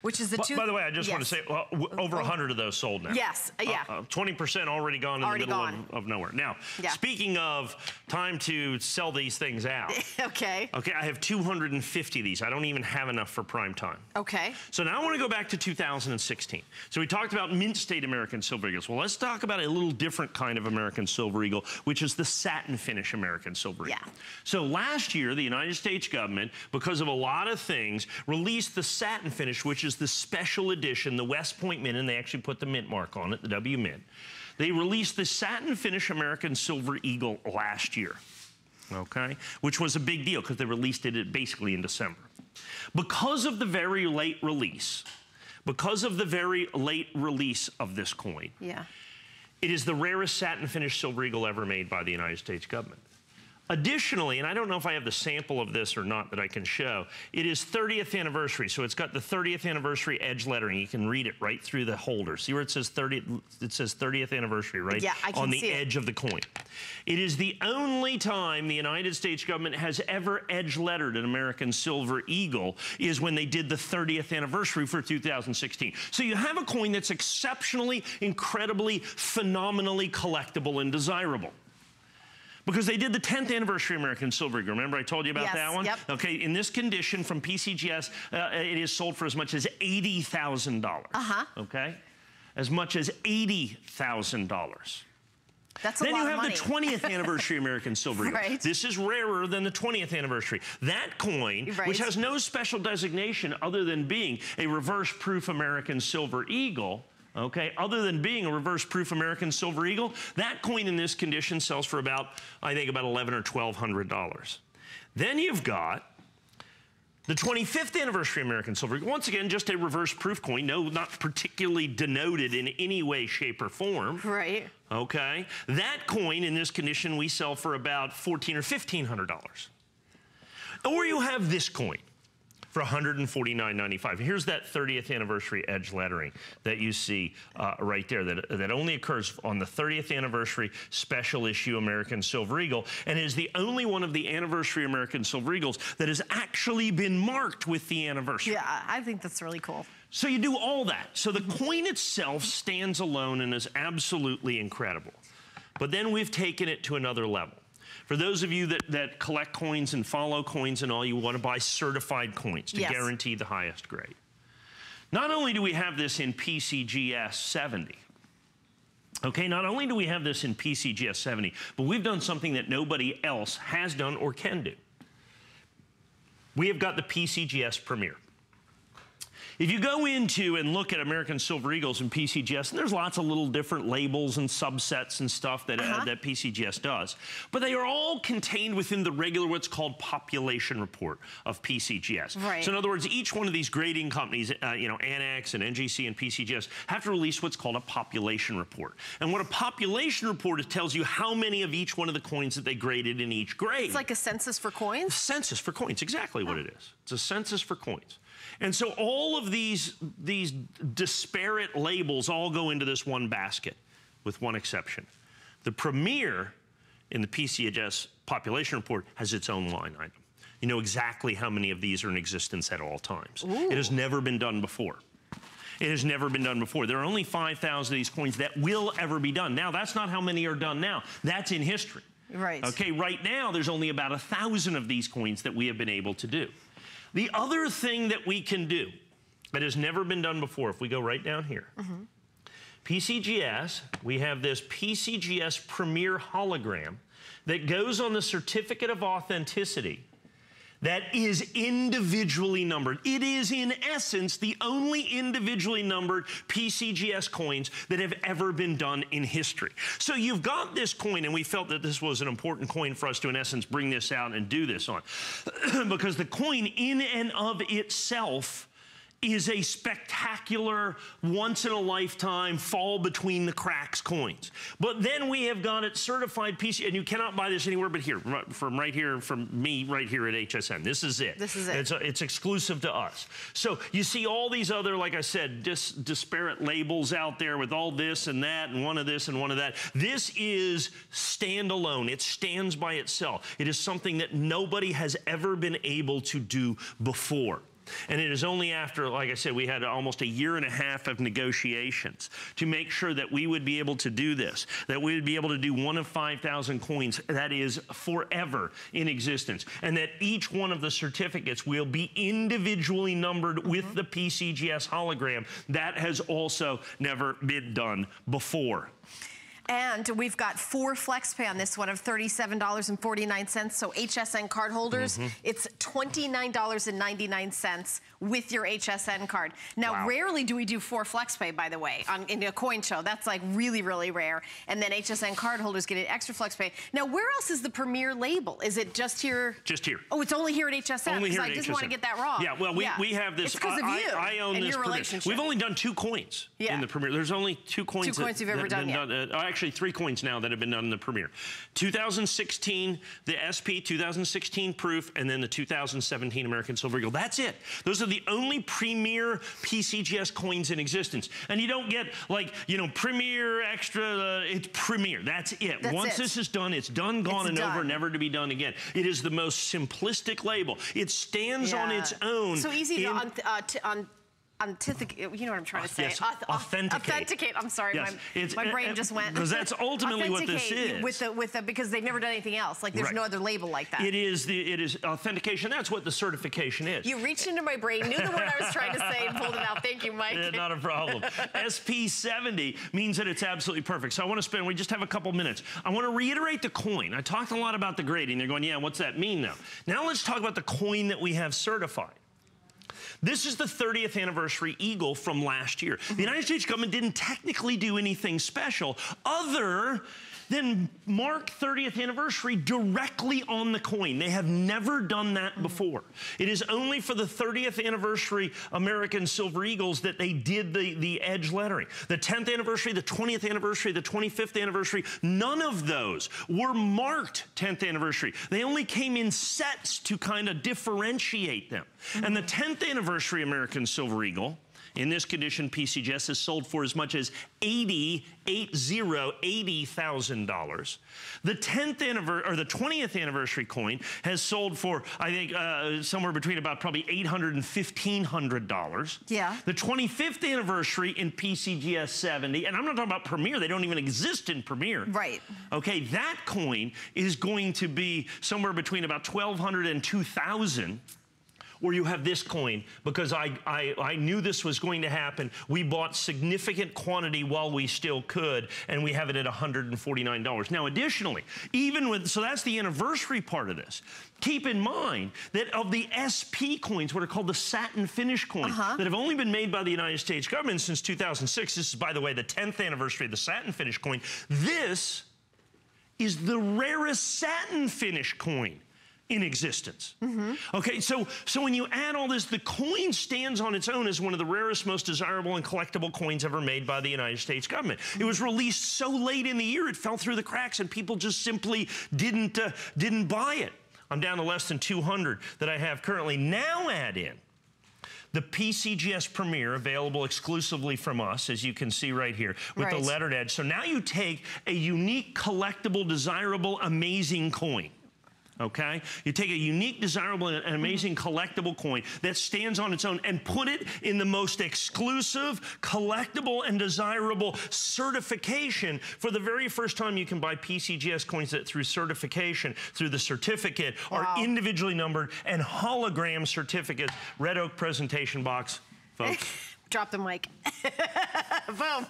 Which is the two. By the way, I just want to say, over 100 of those sold now. Yes, yeah. 20% already gone in the middle of nowhere. Now, speaking of time to sell these things out. Okay. Okay, I have 250 of these. I don't even have enough for prime time. Okay. So now I want to go back to 2016. So we talked about Mint State American Silver Eagles. Well, let's talk about a little different kind of American Silver Eagle, which is the SatinFinish American Silver Eagle. So last year, the United States government, because of a lot of things, released the SatinFinish, which is the special edition, the West Point Mint, and they actually put the mint mark on it, the W Mint. They released the SatinFinish American Silver Eagle last year, okay? Which was a big deal because they released it basically in December. Because of the very late release, of this coin, it is the rarest SatinFinish Silver Eagle ever made by the United States government. Additionally, and I don't know if I have the sample of this or not that I can show, it is 30th anniversary, so it's got the 30th anniversary edge lettering. You can read it right through the holder. See where it says 30th anniversary, right? Yeah, I can on the see edge of the coin. It is the only time the United States government has ever edge lettered an American Silver Eagle is when they did the 30th anniversary for 2016. So you have a coin that's exceptionally, incredibly, phenomenally collectible and desirable. Because they did the 10th anniversary American Silver Eagle. Remember I told you about that one? Yep. Okay, in this condition from PCGS, it is sold for as much as $80,000. Okay? As much as $80,000. That's a then lot you of have money. The 20th anniversary American Silver Eagle. Right. This is rarer than the 20th anniversary. That coin, which has no special designation other than being a reverse-proof American Silver Eagle, okay, other than being a reverse-proof American Silver Eagle, that coin in this condition sells for about, I think, about $1,100 or $1,200. Then you've got the 25th anniversary American Silver Eagle. Once again, just a reverse-proof coin, not particularly denoted in any way, shape, or form. Right. Okay, that coin in this condition we sell for about $1,400 or $1,500. Or you have this coin for $149.95. Here's that 30th anniversary edge lettering that you see right there, that only occurs on the 30th anniversary special issue American Silver Eagle, and is the only one of the anniversary American Silver Eagles that has actually been marked with the anniversary. Yeah, I think that's really cool. So you do all that. So the coin itself stands alone and is absolutely incredible. But then we've taken it to another level. For those of you that collect coins and follow coins and all, you want to buy certified coins to guarantee the highest grade. Not only do we have this in PCGS 70, okay, not only do we have this in PCGS 70, but we've done something that nobody else has done or can do. We have got the PCGS Premier. If you go into and look at American Silver Eagles and PCGS, and there's lots of little different labels and subsets and stuff that, that PCGS does, but they are all contained within the regular what's called population report of PCGS. Right. So in other words, each one of these grading companies, you know, Annex and NGC and PCGS, have to release what's called a population report. And what a population report is, tells you how many of each one of the coins that they graded in each grade. It's like a census for coins? Census for coins, exactly what it is. It's a census for coins. And so all of these disparate labels all go into this one basket, with one exception. The Premier in the PCGS population report has its own line item. You know exactly how many of these are in existence at all times. Ooh. It has never been done before. It has never been done before. There are only 5,000 of these coins that will ever be done. Now, that's not how many are done now. That's in history. Right. Okay, right now, there's only about 1,000 of these coins that we have been able to do. The other thing that we can do that has never been done before, if we go right down here, PCGS, we have this PCGS Premier hologram that goes on the certificate of authenticity that is individually numbered. It is, in essence, the only individually numbered PCGS coins that have ever been done in history. So you've got this coin, and we felt that this was an important coin for us to, in essence, bring this out and do this on. Because the coin, in and of itself, is a spectacular, once-in-a-lifetime, fall-between-the-cracks coins. But then we have got it certified PC, and you cannot buy this anywhere but here, from right here, from me right here at HSN. This is it. This is it. It's exclusive to us. So you see all these other, like I said, disparate labels out there with all this and that, and one of this and one of that. This is standalone. It stands by itself. It is something that nobody has ever been able to do before. And it is only after, like I said, we had almost a year and a half of negotiations to make sure that we would be able to do this, that we would be able to do one of 5,000 coins that is forever in existence, and that each one of the certificates will be individually numbered with the PCGS hologram. That has also never been done before. And we've got 4 FlexPay on this one of $37.49. So HSN card holders, it's $29.99 with your HSN card. Now, rarely do we do 4 FlexPay, by the way, in a coin show. That's like really, really rare. And then HSN card holders get an extra FlexPay. Now, where else is the Premier label? Is it just here? Just here. Oh, it's only here at HSN. Only here at HSN. I just want to get that wrong. Yeah, well, we have this. It's because of you I own and this your Premier. relationship. We've only done 2 coins in the Premier. There's only 2 coins. 2 coins you've ever done, actually 3 coins now that have been done in the Premier. 2016, the SP 2016 proof, and then the 2017 American Silver Eagle. That's it. Those are the only Premier PCGS coins in existence. And you don't get like, you know, Premier extra, it's Premier. That's it. Once this is done, it's done, gone, and over, never to be done again. It is the most simplistic label. It stands on its own. So easy to authenticate, you know what I'm trying to say. Yes, authenticate. Authenticate. I'm sorry, yes. my brain just went. Because that's ultimately what this is. Because they've never done anything else. Like there's no other label like that. It is authentication. That's what the certification is. You reached into my brain, knew the word I was trying to say, and pulled it out. Thank you, Mike. Not a problem. SP70 means that it's absolutely perfect. So I want to spend, we just have a couple minutes. I want to reiterate the coin. I talked a lot about the grading. They're going, yeah, what's that mean now? Now let's talk about the coin that we have certified. This is the 30th anniversary Eagle from last year. The United States government didn't technically do anything special other than mark 30th anniversary directly on the coin. They have never done that before. It is only for the 30th anniversary American Silver Eagles that they did the edge lettering. The 10th anniversary, the 20th anniversary, the 25th anniversary, none of those were marked 10th anniversary. They only came in sets to kind of differentiate them. And the 10th anniversary American Silver Eagle, in this condition, PCGS is sold for as much as $80,000. The 10th anniversary, or the 20th anniversary coin has sold for, I think, somewhere between about probably $800 and $1,500. Yeah. The 25th anniversary in PCGS 70, and I'm not talking about Premier, they don't even exist in Premier. Right. Okay, that coin is going to be somewhere between about $1,200 and $2,000. Or you have this coin, because I knew this was going to happen. We bought significant quantity while we still could, and we have it at $149. Now, additionally, even with, so that's the anniversary part of this. Keep in mind that of the SP coins, what are called the SatinFinish coins, that have only been made by the United States government since 2006, this is, by the way, the 10th anniversary of the SatinFinish coin, this is the rarest SatinFinish coin in existence. Okay, so when you add all this, the coin stands on its own as one of the rarest, most desirable and collectible coins ever made by the United States government. It was released so late in the year, it fell through the cracks and people just simply didn't buy it. I'm down to less than 200 that I have currently. Now add in the PCGS Premier, available exclusively from us, as you can see right here, with the lettered edge. So now you take a unique, collectible, desirable, amazing coin. Okay? You take a unique, desirable, and amazing collectible coin that stands on its own and put it in the most exclusive, collectible, and desirable certification. For the very first time, you can buy PCGS coins that through certification, through the certificate, are individually numbered, and hologram certificates. Red Oak presentation box, folks. Drop the mic. Boom.